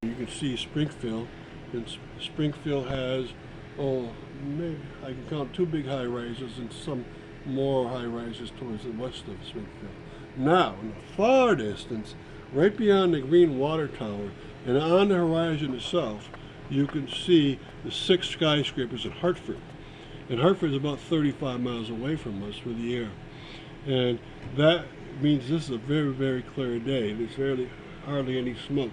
You can see Springfield, and Springfield has, oh, maybe I can count 2 big high rises and some more high rises towards the west of Springfield. Now, in the far distance, right beyond the green water tower and on the horizon itself, you can see the 6 skyscrapers in Hartford. And Hartford is about 35 miles away from us with the air. And that means this is a very, very clear day. There's hardly any smoke.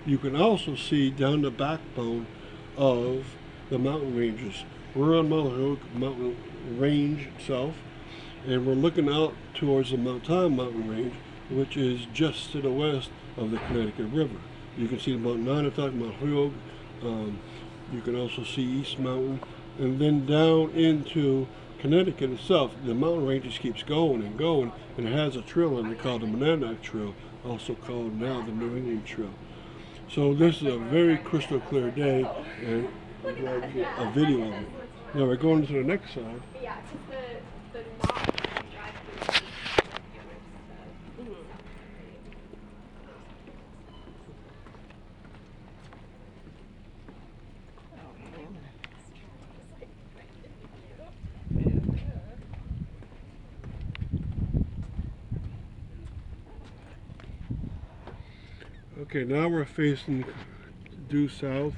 You can also see down the backbone of the mountain ranges. We're on Holyoke mountain range itself, and we're looking out towards the Mount Tom mountain range, which is just to the west of the Connecticut River. You can see the Mount Northampton, Mount Holyoke. You can also see East Mountain, and then down into Connecticut itself. The mountain ranges keeps going and going, and it has a trail in it called the Monadnock Trail, also called now the New England Trail. So this is a very crystal clear day, and I'm glad to get a video of it. Now we're going to the next side. Yeah, because the lot you drive through. Okay, now we're facing due south.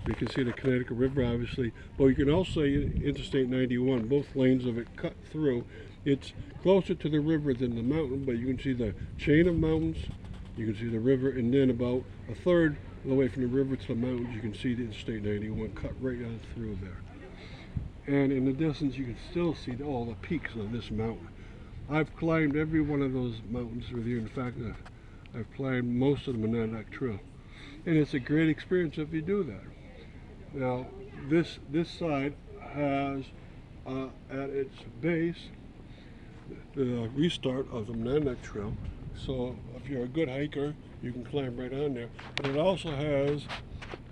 We can see the Connecticut River, obviously, but you can also see Interstate 91. Both lanes of it cut through. It's closer to the river than the mountain, but you can see the chain of mountains, you can see the river, and then about a third of the way from the river to the mountains, you can see the Interstate 91 cut right on through there. And in the distance, you can still see all the peaks of this mountain. I've climbed every one of those mountains with you. In fact, I've climbed most of the Monadnock Trail, and it's a great experience if you do that. Now, this side has at its base the restart of the Monadnock Trail. So if you're a good hiker, you can climb right on there. But it also has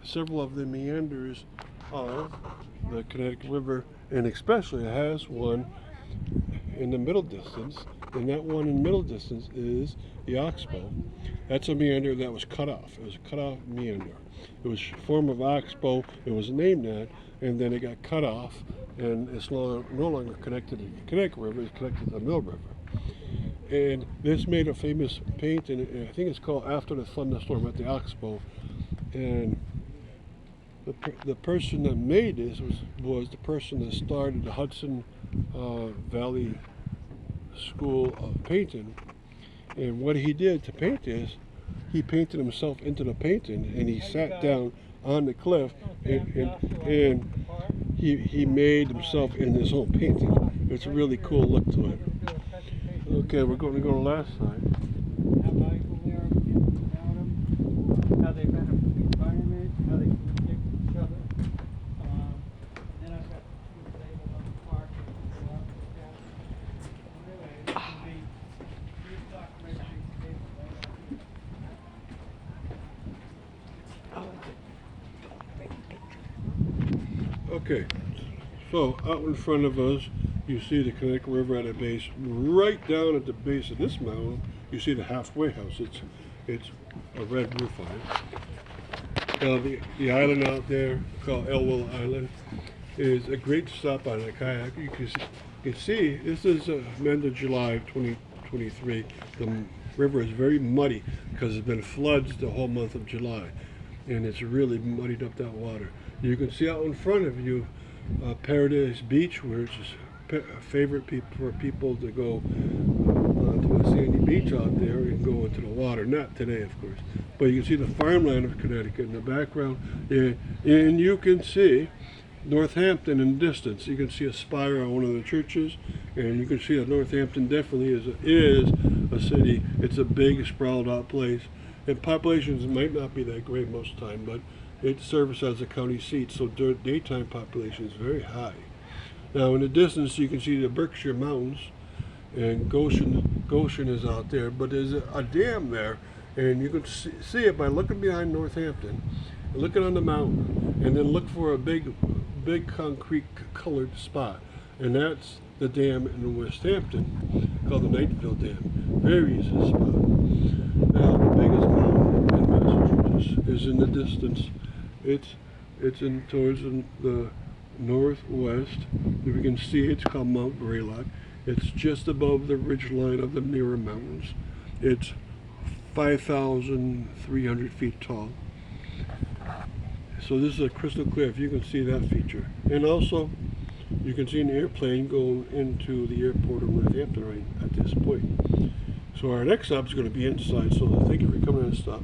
several of the meanders of the Connecticut River, and especially it has one in the middle distance, and that one in the middle distance is the Oxbow. That's a meander that was cut off. It was a cut off meander. It was a form of Oxbow. It was named that, and then it got cut off, and it's no longer connected to the Connecticut River. It's connected to the Mill River. And this made a famous painting. I think it's called After the Thunderstorm at the Oxbow. And the person that made this was the person that started the Hudson Valley School of Painting. And what he did to paint this, he painted himself into the painting, and he sat down on the cliff, and he made himself in his own painting. It's a really cool look to it. Okay, we're going to go to the last side. How they benefit the environment, how they protect each other. Then I've got two labeled on the park and go out and down. Anyway, restock registry table. Okay, so out in front of us, you see the Connecticut River at a base. Right down at the base of this mountain, you see the halfway house. It's a red roof on it. Now the island out there called Elwell Island is a great stop on a kayak. You can see this is end of July of 2023. The river is very muddy because there's been floods the whole month of July, and it's really muddied up that water. You can see out in front of you Paradise Beach, where it's a favorite for people to go to a sandy beach out there and go into the water. Not today, of course, but you can see the farmland of Connecticut in the background, and you can see Northampton in the distance. You can see a spire on one of the churches, and you can see that Northampton definitely is a city. It's a big, sprawled out place, and populations might not be that great most of the time, but it serves as a county seat, so daytime population is very high. Now in the distance you can see the Berkshire Mountains, and Goshen is out there, but there's a dam there, and you can see it by looking behind Northampton, looking on the mountain, and then look for a big concrete colored spot, and that's the dam in West Hampton called the Knightsville Dam. Very easy spot. Now the biggest mountain in Massachusetts is in the distance. It's in towards the northwest. If you can see, it's called Mount Greylock. It's just above the ridge line of the nearer mountains. It's 5,300 feet tall. So this is a crystal clear, if you can see that feature. And also, you can see an airplane going into the airport of Northampton right at this point. So our next stop is going to be inside, so thank you for coming and stop.